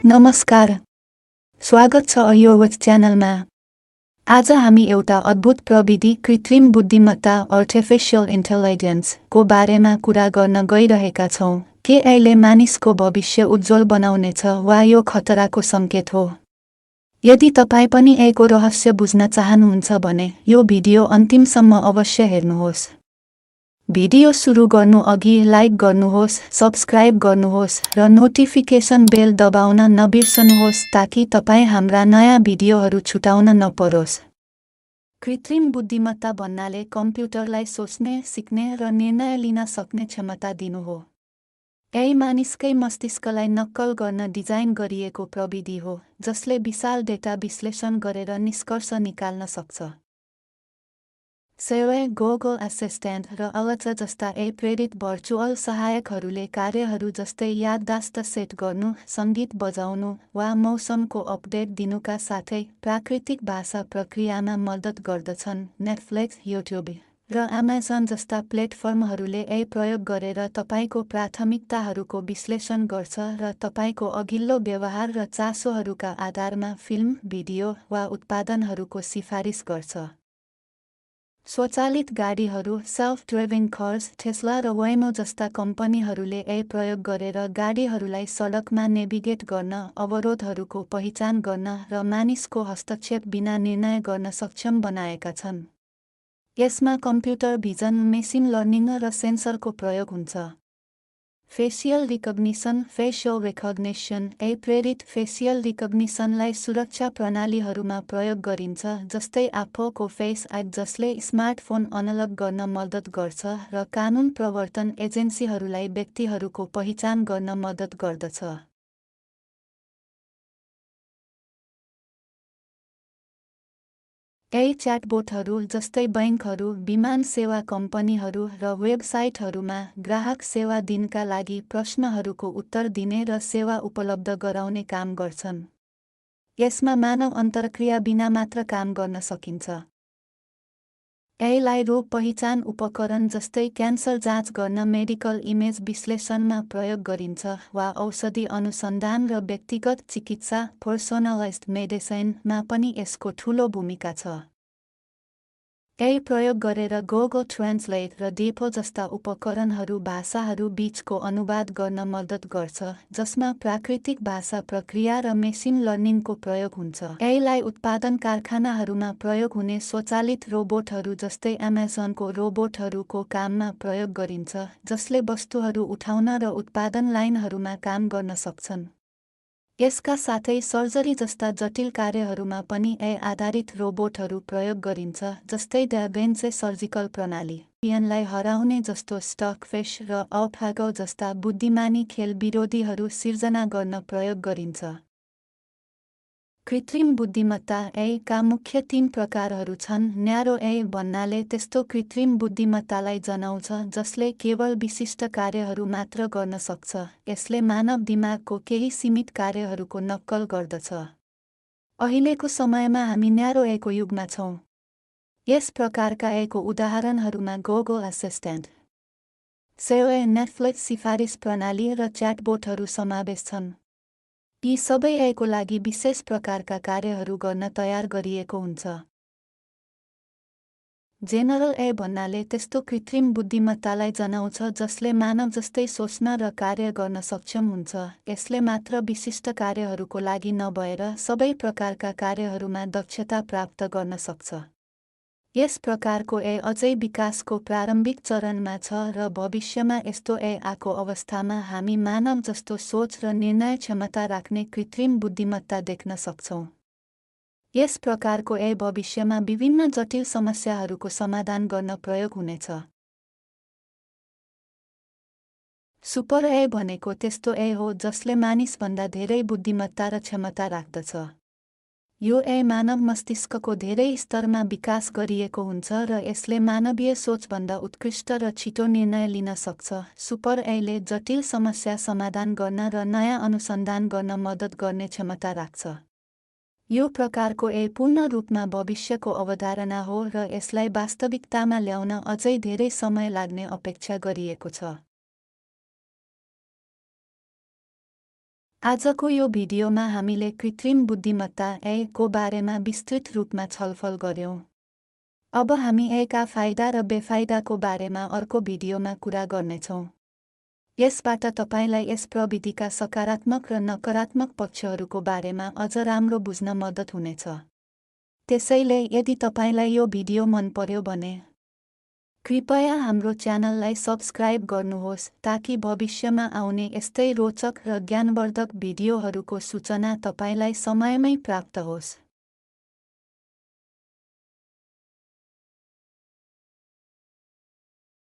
नमस्कार, स्वागत छ यो विट्स च्यानलमा। आज हामी एउटा अद्भुत प्रविधि कृत्रिम बुद्धिमत्ता आर्टिफिशियल इन्टेलिजेन्स को बारेमा कुरा गर्न गइरहेका छौँ। के यसले मानिसको भविष्य उज्जवल बनाउनेछ वा यो खतराको सङ्केत हो? यदि तपाईँ पनि यसको रहस्य बुझ्न चाहनुहुन्छ भने यो भिडियो अन्तिमसम्म अवश्य हेर्नुहोस्। भिडियो सुरु गर्नु अघि लाइक गर्नुहोस्, सब्स्क्राइब गर्नुहोस् र नोटिफिकेसन बेल दबाउन नबिर्सनुहोस् ताकि तपाईँ हाम्रा नयाँ भिडियोहरू छुटाउन नपरोस्। कृत्रिम बुद्धिमत्ता भन्नाले कम्प्युटरलाई सोच्ने, सिक्ने र निर्णय लिन सक्ने क्षमता दिनु हो। यही मानिसकै मस्तिष्कलाई नक्कल गर्न डिजाइन गरिएको प्रविधि हो जसले विशाल डेटा विश्लेषण गरेर निष्कर्ष निकाल्न सक्छ। सेवे, गुगल असिस्टेन्ट र अलेक्सा जस्ता प्रेरित भर्चुअल सहायकहरूले कार्यहरू जस्तै याददाश्त सेट गर्नु, सङ्गीत बजाउनु वा मौसमको अपडेट दिनुका साथै प्राकृतिक भाषा प्रक्रियामा मद्दत गर्दछन्। नेटफ्लिक्स, युट्युब र अमेजन जस्ता प्लेटफर्महरूले प्रयोग गरेर तपाईँको प्राथमिकताहरूको विश्लेषण गर्छ र तपाईँको अघिल्लो व्यवहार र चासोहरूका आधारमा फिल्म, भिडियो वा उत्पादनहरूको सिफारिस गर्छ। स्वचालित गाडीहरू, सेल्फ ड्राइभिङ कार्स, टेस्ला र वेमो जस्ता कम्पनीहरूले प्रयोग गरेर गाडीहरूलाई सडकमा नेभिगेट गर्न, अवरोधहरूको पहिचान गर्न र मानिसको हस्तक्षेप बिना निर्णय गर्न सक्षम बनाएका छन्। यसमा कम्प्युटर भिजन, मेसिन लर्निङ र सेन्सरको प्रयोग हुन्छ। फेसियल रिकग्निसन, फेसियल रिकग्निसन, प्रेरित फेसियल रिकग्निसनलाई सुरक्षा प्रणालीहरूमा प्रयोग गरिन्छ जस्तै एप्पलको फेस आइडी जसले स्मार्टफोन अनलक गर्न मद्दत गर्छ र कानुन प्रवर्तन एजेन्सीहरूलाई व्यक्तिहरूको पहिचान गर्न मद्दत गर्दछ। च्याटबोटहरू जस्तै बैङ्कहरू, विमान सेवा कम्पनीहरू र वेबसाइटहरूमा ग्राहक सेवा दिनका लागि प्रश्नहरूको उत्तर दिने र सेवा उपलब्ध गराउने काम गर्छन्। यसमा मानव अन्तर्क्रिया बिना मात्र काम गर्न सकिन्छ। यसलाई रोग पहिचान उपकरण जस्तै क्यान्सर जाँच गर्न, मेडिकल इमेज विश्लेषणमा प्रयोग गरिन्छ वा औषधि अनुसन्धान र व्यक्तिगत चिकित्सा पर्सनलाइज्ड मेडिसिनमा पनि यसको ठूलो भूमिका छ। प्रयोग गरेर गुगल ट्रान्सलेट र डेपो जस्ता उपकरणहरू भाषाहरू बीचको अनुवाद गर्न मद्दत गर्छ जसमा प्राकृतिक भाषा प्रक्रिया र मेसिन लर्निङको प्रयोग हुन्छ। यसलाई उत्पादन कारखानाहरूमा प्रयोग हुने स्वचालित रोबोटहरू जस्तै अमेजनको रोबोटहरूको काममा प्रयोग गरिन्छ जसले वस्तुहरू उठाउन र उत्पादन लाइनहरूमा काम गर्न सक्छन्। यसका साथै सर्जरी जस्ता जटिल कार्यहरूमा पनि आधारित रोबोटहरू प्रयोग गरिन्छ जस्तै द भेन्सी सर्जिकल प्रणाली, पियनलाई हराउने जस्तो स्टकफिश र अल्फागो जस्ता बुद्धिमानी खेल विरोधीहरू सिर्जना गर्न प्रयोग गरिन्छ। कृत्रिम बुद्धिमत्ता का मुख्य 3 प्रकारहरू छन्। न्यारो भन्नाले त्यस्तो कृत्रिम बुद्धिमत्तालाई जनाउँछ जसले केवल विशिष्ट कार्यहरू मात्र गर्न सक्छ। यसले मानव दिमागको केही सीमित कार्यहरूको नक्कल गर्दछ। अहिलेको समयमा हामी न्यारो को युगमा छौँ। यस प्रकारका को उदाहरणहरूमा गुगल असिस्टेन्ट, सेवे, नेटफ्लिक्स सिफारिस प्रणाली र च्याटबोटहरू समावेश छन्। यी सबै को लागि विशेष प्रकारका कार्यहरू गर्न तयार गरिएको हुन्छ। जेनरल भन्नाले त्यस्तो कृत्रिम बुद्धिमत्तालाई जनाउँछ जसले मानव जस्तै सोच्न र कार्य गर्न सक्षम हुन्छ। यसले मात्र विशिष्ट कार्यहरूको लागि नभएर सबै प्रकारका कार्यहरूमा दक्षता प्राप्त गर्न सक्छ। यस प्रकारको अझै विकासको प्रारम्भिक चरणमा छ र भविष्यमा यस्तो आको अवस्थामा हामी मानव जस्तो सोच र निर्णय क्षमता राख्ने कृत्रिम बुद्धिमत्ता देख्न सक्छौँ। यस प्रकारको भविष्यमा विभिन्न जटिल समस्याहरूको समाधान गर्न प्रयोग हुनेछ। सुपर भनेको त्यस्तो हो जसले मानिसभन्दा धेरै बुद्धिमत्ता र क्षमता राख्दछ। यो मानव मस्तिष्कको धेरै स्तरमा विकास गरिएको हुन्छ र यसले मानवीय सोचभन्दा उत्कृष्ट र छिटो निर्णय लिन सक्छ। सुपर ले जटिल समस्या समाधान गर्न र नयाँ अनुसन्धान गर्न मद्दत गर्ने क्षमता राख्छ। यो प्रकारको ए पूर्ण रूपमा भविष्यको अवधारणा हो र यसलाई वास्तविकतामा ल्याउन अझै धेरै समय लाग्ने अपेक्षा गरिएको छ। आजको यो भिडियोमा हामीले कृत्रिम बुद्धिमत्ता ए को बारेमा विस्तृत रूपमा छलफल गर्यौं। अब हामी ए का फाइदा र बेफाइदाको बारेमा अर्को भिडियोमा कुरा गर्नेछौँ। यसबाट तपाईलाई यस प्रविधिका सकारात्मक र नकारात्मक पक्षहरूको बारेमा अझ राम्रो बुझ्न मद्दत हुनेछ। त्यसैले यदि तपाईलाई यो भिडियो मन पर्यो भने कृपया हाम्रो च्यानललाई सब्स्क्राइब गर्नुहोस् ताकि भविष्यमा आउने यस्तै रोचक र ज्ञानवर्धक भिडियोहरूको सूचना तपाईलाई समयमै प्राप्त होस्।